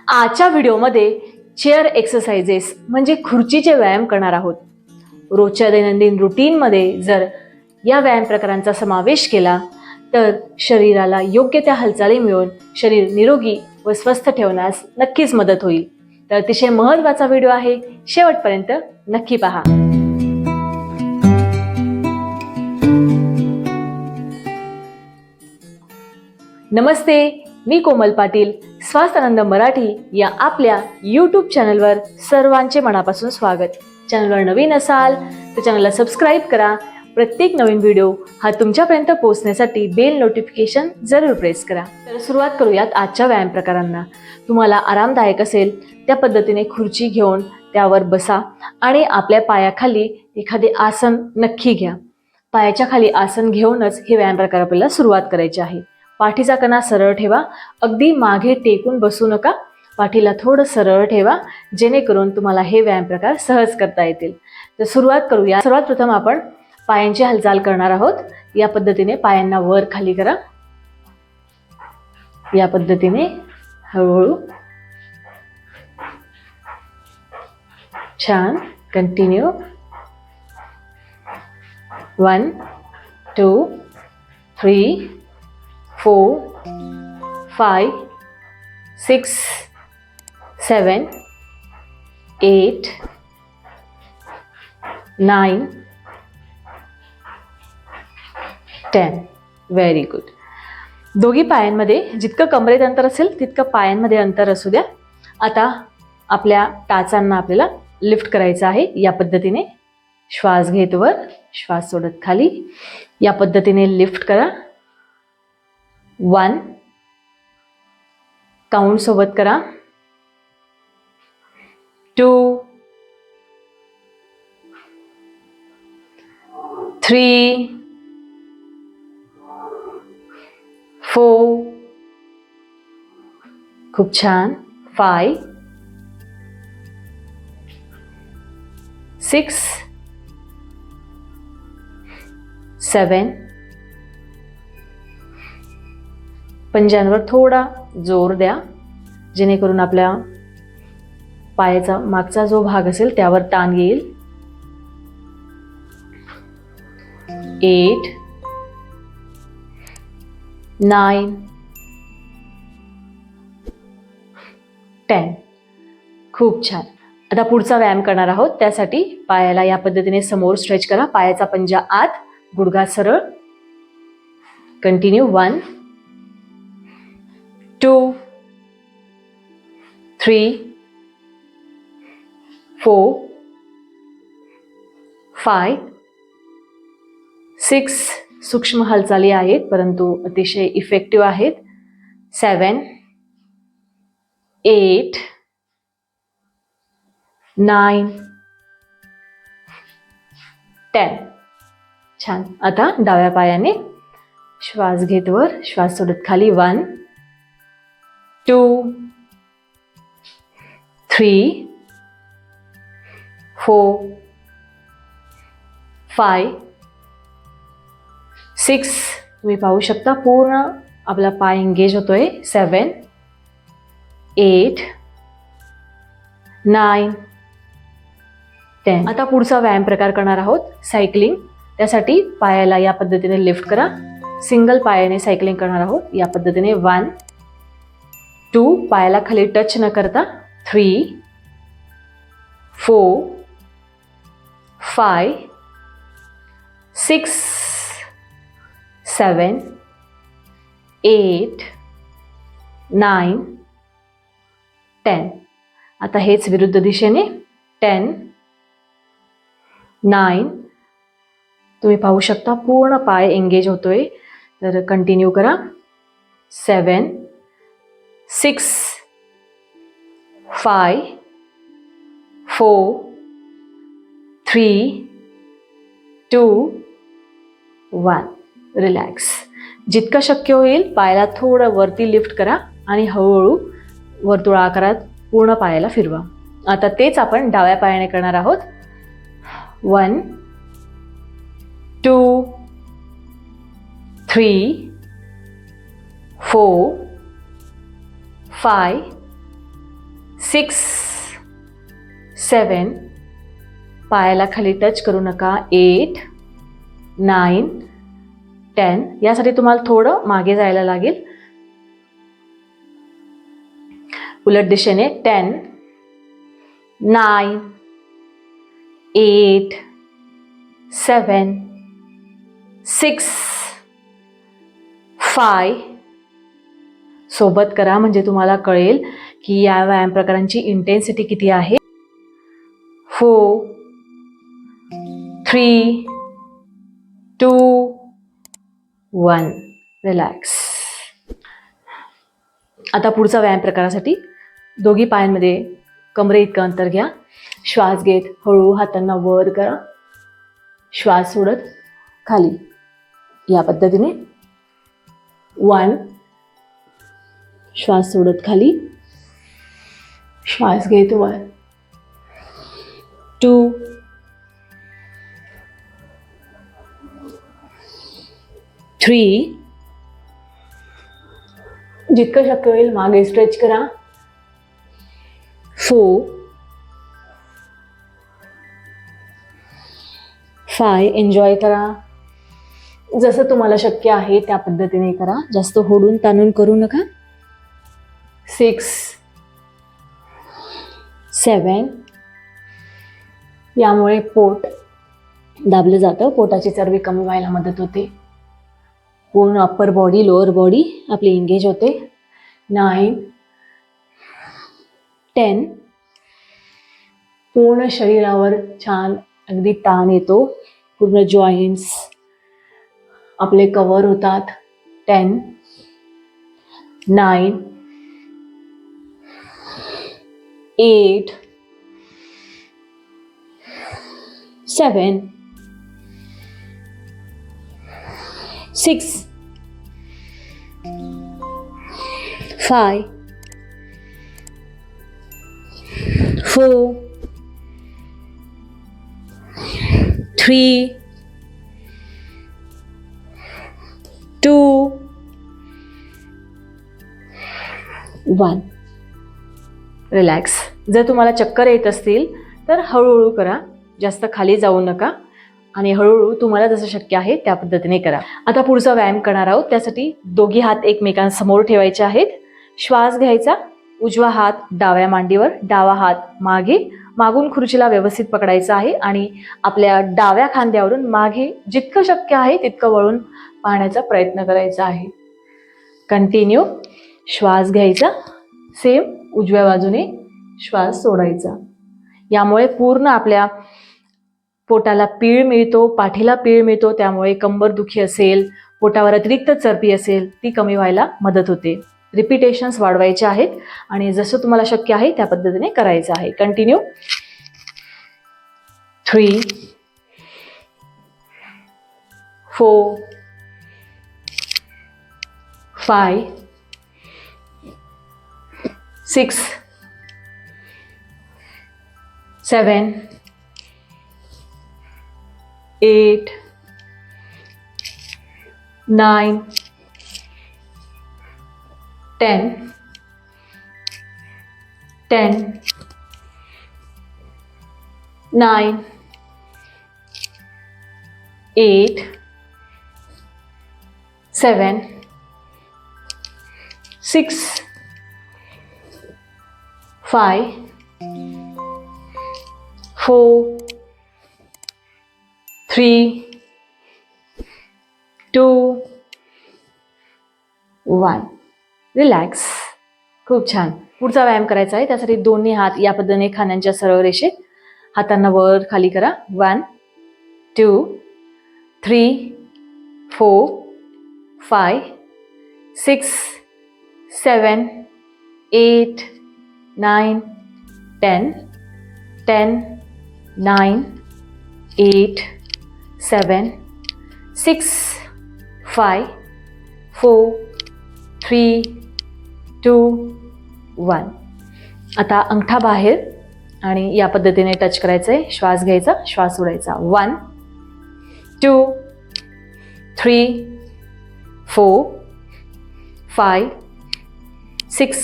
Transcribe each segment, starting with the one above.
आजच्या व्हिडिओमध्ये chair exercises म्हणजे खुर्चीचे व्यायाम करणार आहोत. रोजच्या दैनंदिन रुटीनमध्ये जर या व्यायाम प्रकारांचा समावेश केला तर शरीराला योग्य त्या हालचाली मिळून शरीर निरोगी व स्वस्थ ठेवण्यास नक्कीच मदत होईल. तर अतिशय महत्त्वाचा व्हिडिओ आहे, शेवटपर्यंत नक्की पहा. नमस्ते, मी कोमल पाटील. स्वास्थ्यानंद मराठी या आपल्या यूट्यूब चॅनलवर सर्वांचे मनापासून स्वागत. चॅनलवर नवीन असाल तर चॅनलला सबस्क्राईब करा. प्रत्येक नवीन व्हिडिओ हा तुमच्यापर्यंत पोहोचण्यासाठी बेल नोटिफिकेशन जरूर प्रेस करा. तर सुरुवात करूयात आजच्या व्यायाम प्रकारांना. तुम्हाला आरामदायक असेल त्या पद्धतीने खुर्ची घेऊन त्यावर बसा आणि आपल्या पायाखाली एखादे आसन नक्की घ्या. पायाच्या खाली आसन घेऊनच हे व्यायाम प्रकार आपल्याला सुरुवात करायची आहे. पाठीचा कणा सरळ ठेवा, अगदी मागे टेकून बसू नका. पाठीला थोडं सरळ ठेवा जेणेकरून तुम्हाला हे व्यायाम प्रकार सहज करता येतील. तर सुरुवात करूया. सर्वात प्रथम आपण पायांची हालचाल करणार आहोत. या पद्धतीने पायांना वर खाली करा. या पद्धतीने हळूहळू. छान. कंटिन्यू. 1 2 3 4 5 6 7 8 9 10. Very good. दोघी पायांमध्ये जितकं कमरेत अंतर असेल तितकं पायांमध्ये अंतर असू द्या. आता आपल्या टाचांना आपल्याला लिफ्ट करायचं आहे. या पद्धतीने श्वास घेत वर, श्वास सोडत खाली. या पद्धतीने लिफ्ट करा. 1 काउंट सोबत करा. 2 3 4 खूप छान. 5 6 7 पंजांवर थोडा जोर द्या जेणेकरून आपल्या पायाचा मागचा जो भाग असेल त्यावर ताण येईल. 8 9 10. खूप छान. आता पुढचा व्यायाम करणार आहोत. त्यासाठी पायाला या पद्धतीने समोर स्ट्रेच करा. पायाचा पंजा आत, गुडघा सरळ. कंटिन्यू. 1 2 3 4 5 6 सूक्ष्म हालचाली आहेत परंतु अतिशय इफेक्टिव्ह आहेत. 7 8 9 10. छान. आता डाव्या पायाने श्वास घेत वर, श्वास सोडत खाली. 1 2 3 4 5 6. तुम्ही पाहू शकता पूर्ण आपला पाय एंगेज होतोय. 7 8 9 10. आता पुढचा व्यायाम प्रकार करणार आहोत, सायकलिंग. त्यासाठी पायाला या पद्धतीने लिफ्ट करा. सिंगल पायाने सायकलिंग करणार आहोत. या पद्धतीने 1 2 पायाला खाली टच न करता. 3 4 5 6 7 8 9 10. आता हेच विरुद्ध दिशेने. 10 9. तुम्ही पाहू शकता पूर्ण पाय एंगेज होतोय. तर कंटिन्यू करा. 7 6 5 4 3 2 1. रिलॅक्स. जितकं शक्य होईल पायाला थोडं वरती लिफ्ट करा आणि हळूहळू वर्तुळाकारात पूर्ण पायाला फिरवा. आता तेच आपण डाव्या पायाने करणार आहोत. 1 2 3 4 5 6 7, पायाला खाली टच करू नका. 8 9 10. यासाठी तुम्हाला थोडं मागे जायला लागेल. उलट दिशेने. 10 9 8 7 6 5. सोबत करा म्हणजे तुम्हाला कळेल की या व्यायाम प्रकारांची इंटेन्सिटी किती आहे. 4 3 2 1. रिलॅक्स. आता पुढचा व्यायाम प्रकारासाठी दोघी पायांमध्ये कमरे इतकं अंतर घ्या. श्वास घेत हळू हातांना वर करा. श्वास सोडत खाली. या पद्धतीने. 1. श्वास सोडत खाली. श्वास घेत वर. 2 3. जितकं शक्य होईल मागे स्ट्रेच करा. 4 5. एन्जॉय करा. जसं तुम्हाला शक्य आहे त्या पद्धतीने करा. जास्त होडून ताणून करू नका. 6 7. यामुळे पोट दाबलं जातं. पोटाची चरबी कमी व्हायला मदत होते. पूर्ण अप्पर बॉडी लोअर बॉडी आपली एंगेज होते. 9 10. पूर्ण शरीरावर छान अगदी ताण येतो. पूर्ण जॉईंट्स आपले कव्हर होतात. 10 9 8 7 6 5 4 3 2 1. रिलॅक्स. जर तुम्हाला चक्कर येत असतील तर हळूहळू करा. जास्त खाली जाऊ नका आणि हळूहळू तुम्हाला जसं शक्य आहे त्या पद्धतीने करा. आता पुढचा व्यायाम करणार आहोत. त्यासाठी दोघी हात एकमेकांसमोर ठेवायचे आहेत. श्वास घ्यायचा. उजवा हात डाव्या मांडीवर, डावा हात मागे, मागून खुर्चीला व्यवस्थित पकडायचा आहे आणि आपल्या डाव्या खांद्यावरून मागे जितकं शक्य आहे तितकं वळून पाहण्याचा प्रयत्न करायचा आहे. कंटिन्यू. श्वास घ्यायचा. सेम उजव्या बाजूने श्वास सोडायचा. यामुळे पूर्ण आपल्या पोटाला पीळ मिळतो, पाठीला पीळ मिळतो. त्यामुळे कंबरदुखी असेल, पोटावर अतिरिक्त चरबी असेल ती कमी व्हायला मदत होते. रिपिटेशन्स वाढवायचे आहेत आणि जसं तुम्हाला शक्य आहे त्या पद्धतीने करायचं आहे. कंटिन्यू. 3 4 5 6 7 8 9 10 10 9 8 7 6 5 4 3 2 1. रिलॅक्स. खूप छान. पुढचा व्यायाम करायचा आहे. त्यासाठी दोन्ही हात या पद्धतीने खांद्यांच्या सरळ रेषेत, हातांना वर खाली करा. 1 2 3 4 5 6 7 8 9 10 10 9 8 7 6 5 4 3 2 1. आता अंगठा बाहेर आणि या पद्धतीने टच करायचं आहे. श्वास घ्यायचा, श्वास सोडायचा. 1 2 3 4 5 6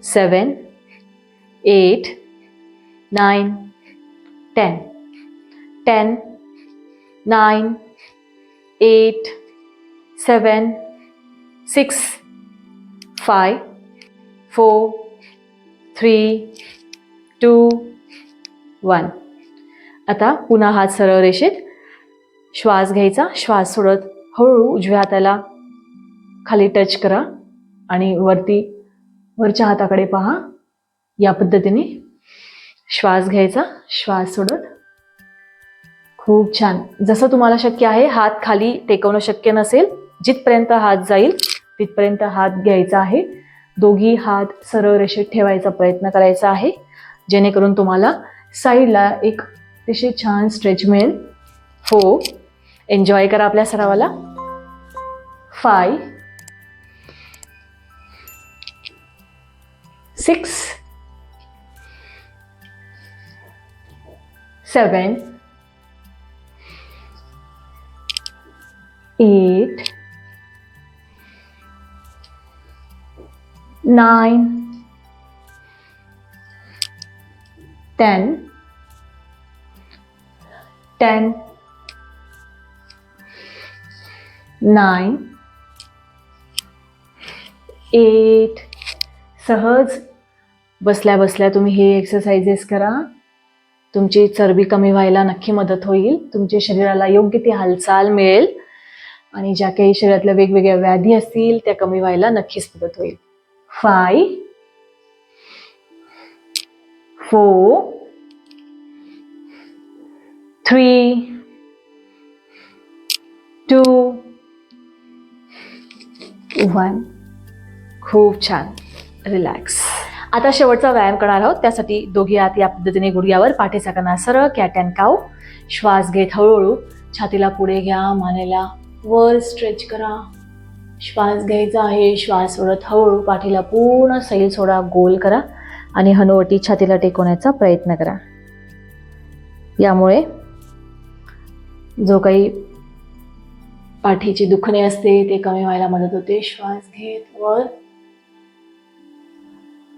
7 8, 9, 10. 10, 9, 8, 7, 6, 5, 4, 3, 2, 1. आता पुन्हा हात सरळ रेषेत. श्वास घ्यायचा, श्वास सोडत हळूहळू उजव्या हाताला खाली टच करा आणि वरच्या हाताकडे पहा. या पद्धतीने श्वास घ्यायचा, श्वास सोडत. खूप छान. जसं तुम्हाला शक्य आहे. हात खाली टेकवणं शक्य नसेल, जिथपर्यंत हात जाईल तिथपर्यंत हात घ्यायचा आहे. दोघी हात सरळ रेषेत ठेवायचा प्रयत्न करायचा आहे, जेणेकरून तुम्हाला साईडला एक अतिशय छान स्ट्रेच मिळेल. 4. एन्जॉय करा आपल्या सरावाला. 5, 6, 7, 8, 9, 10, 10, 9, 8. सहज बसल्या बसल्या तुम्ही हे एक्सरसाइजेस करा. तुमची चरबी कमी व्हायला नक्की मदत होईल. तुमच्या शरीराला योग्य ती हालचाल मिळेल आणि ज्या काही शरीरातल्या वेगवेगळ्या व्याधी असतील त्या कमी व्हायला नक्कीच मदत होईल. 5, 4, 3, 2, 1. खूप छान. रिलॅक्स. आता शेवटचा व्यायाम करणार आहोत. त्यासाठी दोघी हात या पद्धतीने गुडघ्यावर, पाठीचा कणा सरळ, कॅट अँड काऊ. श्वास घेत हळूहळू छातीला पुढे घ्या, मानेला वर स्ट्रेच करा. श्वास घ्यायचा आहे, श्वास सोडत हळूहळू पाठीला पूर्ण सैल सोडा, गोल करा आणि हनुवटी छातीला टेकवण्याचा प्रयत्न करा. यामुळे जो काही पाठीची दुखणे असते ते कमी व्हायला मदत होते. श्वास घेत वर,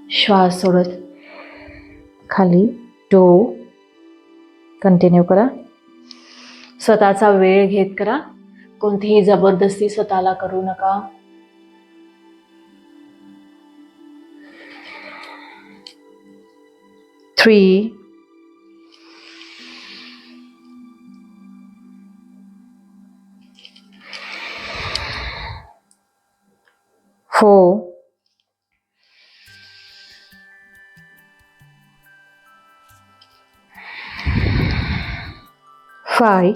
श्वास सोडत खाली. 2. कंटिन्यू करा. स्वतःचा वेळ घेत करा. कोणतीही जबरदस्ती स्वतःला करू नका. 3, 4, 5,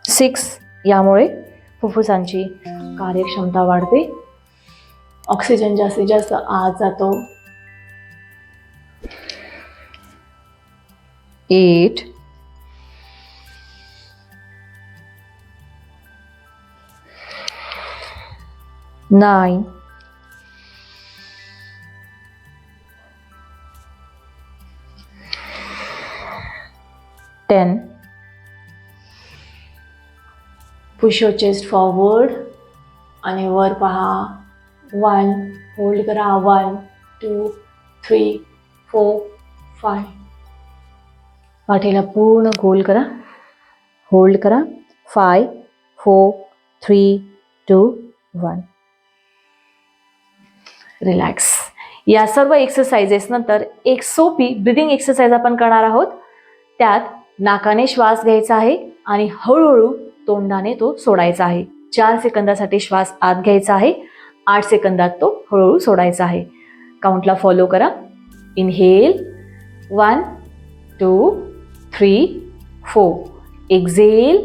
6. यामुळे फुफ्फुसांची कार्यक्षमता वाढते, ऑक्सिजन जास्तीत जास्त आत जातो. 8, 9, 10. पुश युअर चेस्ट फॉरवर्ड आणि वर पहा. 1, होल्ड करा. 1, 2, 3, 4, 5. पाठीला पूर्ण गोल करा, होल्ड करा. 5, 4, 3, 2, 1. रिलॅक्स. या सर्व एक्सरसाइजेस नंतर एक सोपी ब्रीदिंग एक्सरसाइज आपण करणार आहोत. त्यात नाकाने श्वास घ्यायचा आहे आणि हळूहळू तोंडाने तो सोडायचा आहे. 4 सेकंदासाठी श्वास आत घ्यायचा आहे, 8 सेकंदात तो हळूहळू सोडायचा आहे. काउंटला फॉलो करा. इनहेल 1, 2, 3, 4. एक्झेल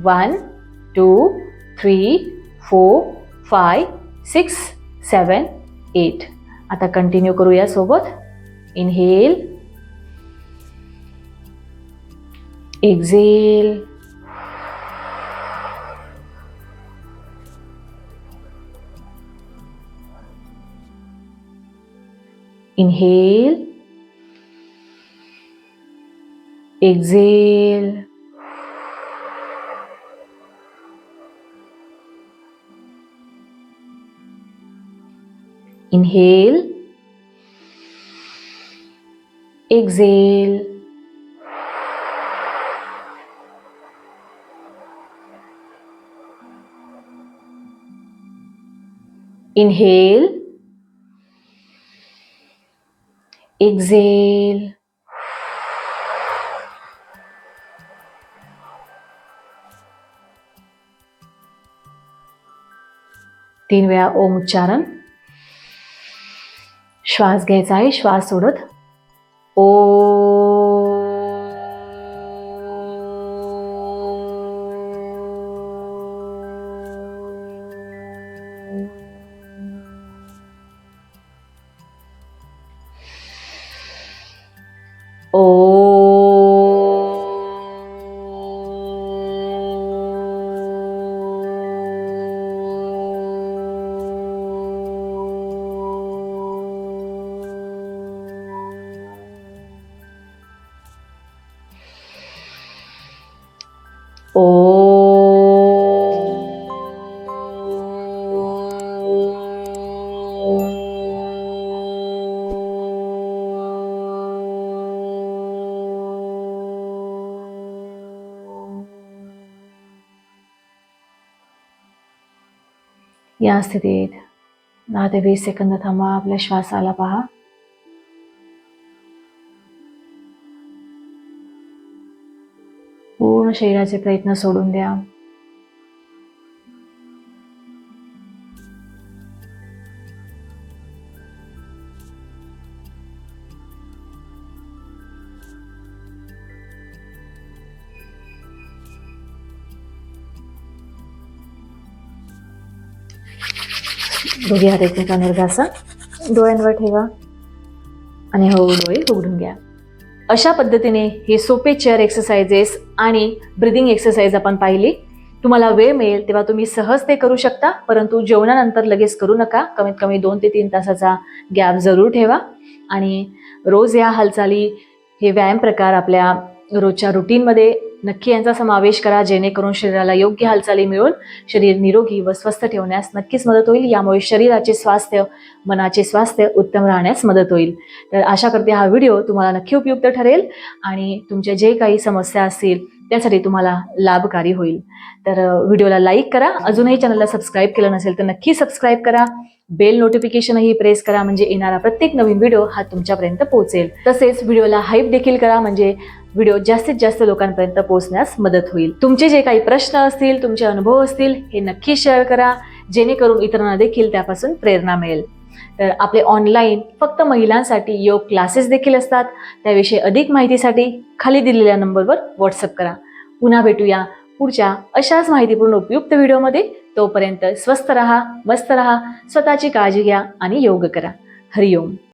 1, 2, 3, 4, 5, 6, 7, 8. आता कंटिन्यू करूया सोबत. Inhale, exhale, inhale, exhale, inhale, exhale, inhale, exhale, 3 वेळा ओम उच्चारण. श्वास घ्यायचा आहे, श्वास सोडत ओ. या स्थितीत 10 ते 20 सेकंद थांबा. आपल्या श्वासाला पहा. पूर्ण शरीराचे प्रयत्न सोडून द्या. दोघे हात एकमेकांवर घासा, डोळ्यांवर ठेवा आणि हळूहळू डोळे उघडून घ्या. अशा पद्धतीने हे सोपे चेअर एक्सरसाइजेस आणि ब्रीदिंग एक्सरसाइज आपण पाहिली. तुम्हाला वेळ मिळेल तेव्हा तुम्ही सहज ते करू शकता, परंतु जेवणानंतर लगेच करू नका. कमीत कमी 2 ते 3 तासाचा गॅप जरूर ठेवा आणि रोज या हालचाली, हे व्यायाम प्रकार आपल्या रोजच्या रुटीनमध्ये नक्की यांचा समावेश करा, जेणेकरून शरीराला योग्य हालचाली मिळून शरीर निरोगी व स्वस्थ ठेवण्यास नक्कीच मदत होईल. यामुळे शरीराचे स्वास्थ्य, मनाचे स्वास्थ्य उत्तम राहण्यास मदत होईल. तर आशा करते हा व्हिडिओ तुम्हाला नक्की उपयुक्त ठरेल आणि तुमच्या जे काही समस्या असतील त्यासाठी तुम्हाला लाभकारी होईल. तर व्हिडिओला लाईक करा. अजूनही चॅनलला सबस्क्राईब केलं नसेल तर नक्की सबस्क्राईब करा. बेल नोटिफिकेशनही प्रेस करा, म्हणजे येणारा प्रत्येक नवीन व्हिडिओ हा तुमच्यापर्यंत पोहोचेल. तसेच व्हिडिओला हाईप देखील करा, म्हणजे व्हिडिओ जास्तीत जास्त लोकांपर्यंत पोहोचण्यास मदत होईल. तुमचे जे काही प्रश्न असतील, तुमचे अनुभव असतील, हे नक्की शेअर करा, जेणेकरून इतरांना देखील त्यापासून प्रेरणा मिळेल. तर आपले ऑनलाईन फक्त महिलांसाठी योग क्लासेस देखील असतात. त्याविषयी अधिक माहितीसाठी खाली दिलेल्या नंबरवर व्हॉट्सअप करा. पुन्हा भेटूया पुढच्या अशाच माहितीपूर्ण उपयुक्त व्हिडिओमध्ये. तोपर्यंत स्वस्थ रहा, मस्त रहा, स्वतःची काळजी घ्या आणि योग करा. हरिओम.